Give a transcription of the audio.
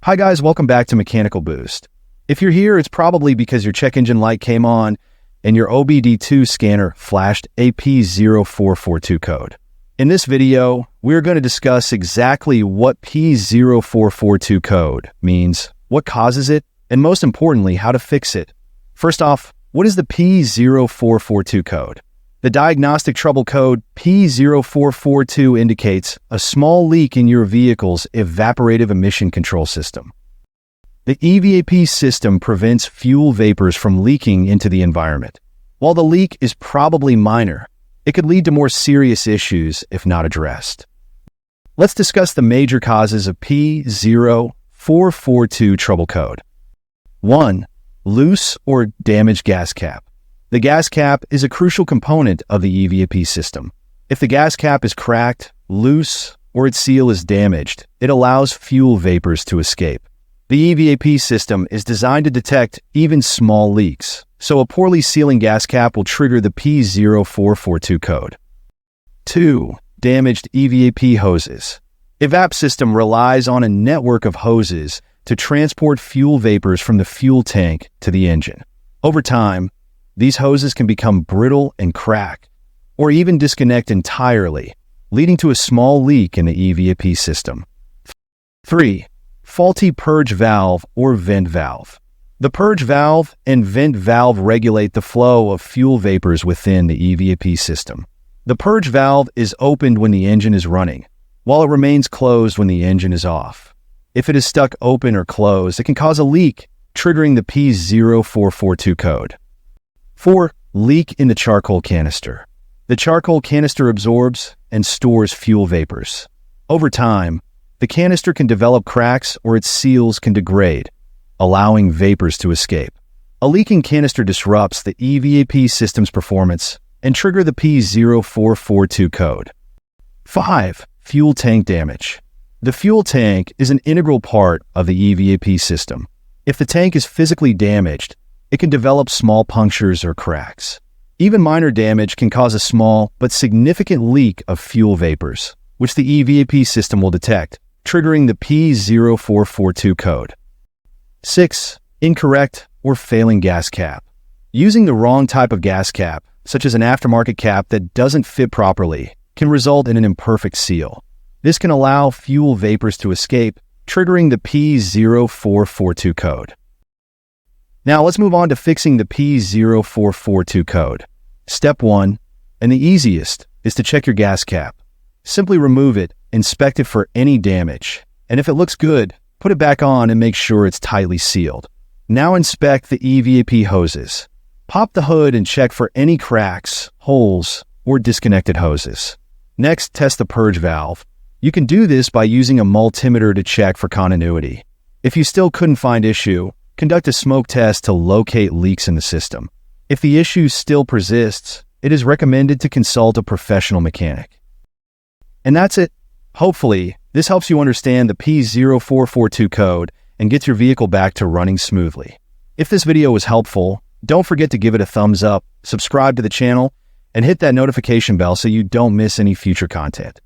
Hi guys, welcome back to Mechanical Boost. If you're here, it's probably because your check engine light came on and your OBD-II scanner flashed a P0442 code. In this video, we're going to discuss exactly what P0442 code means, what causes it, and most importantly, how to fix it. First off, what is the P0442 code? The diagnostic trouble code P0442 indicates a small leak in your vehicle's evaporative emission control system. The EVAP system prevents fuel vapors from leaking into the environment. While the leak is probably minor, it could lead to more serious issues if not addressed. Let's discuss the major causes of P0442 trouble code. 1. Loose or damaged gas cap. The gas cap is a crucial component of the EVAP system. If the gas cap is cracked, loose, or its seal is damaged, it allows fuel vapors to escape. The EVAP system is designed to detect even small leaks, so a poorly sealing gas cap will trigger the P0442 code. 2. Damaged EVAP hoses. EVAP system relies on a network of hoses to transport fuel vapors from the fuel tank to the engine. Over time, these hoses can become brittle and crack, or even disconnect entirely, leading to a small leak in the EVAP system. 3. Faulty purge valve or vent valve. The purge valve and vent valve regulate the flow of fuel vapors within the EVAP system. The purge valve is opened when the engine is running, while it remains closed when the engine is off. If it is stuck open or closed, it can cause a leak, triggering the P0442 code. 4. Leak in the charcoal canister. The charcoal canister absorbs and stores fuel vapors. Over time, the canister can develop cracks or its seals can degrade, allowing vapors to escape. A leaking canister disrupts the EVAP system's performance and trigger the P0442 code. 5. Fuel tank damage. The fuel tank is an integral part of the EVAP system. If the tank is physically damaged, it can develop small punctures or cracks. Even minor damage can cause a small but significant leak of fuel vapors, which the EVAP system will detect, triggering the P0442 code. 6. Incorrect or failing gas cap. Using the wrong type of gas cap, such as an aftermarket cap that doesn't fit properly, can result in an imperfect seal. This can allow fuel vapors to escape, triggering the P0442 code. Now let's move on to fixing the P0442 code. Step 1, and the easiest, is to check your gas cap. Simply remove it, inspect it for any damage, and if it looks good, put it back on and make sure it's tightly sealed. Now inspect the EVAP hoses. Pop the hood and check for any cracks, holes, or disconnected hoses. Next, test the purge valve. You can do this by using a multimeter to check for continuity. If you still couldn't find issue, conduct a smoke test to locate leaks in the system. If the issue still persists, it is recommended to consult a professional mechanic. And that's it. Hopefully, this helps you understand the P0442 code and gets your vehicle back to running smoothly. If this video was helpful, don't forget to give it a thumbs up, subscribe to the channel, and hit that notification bell so you don't miss any future content.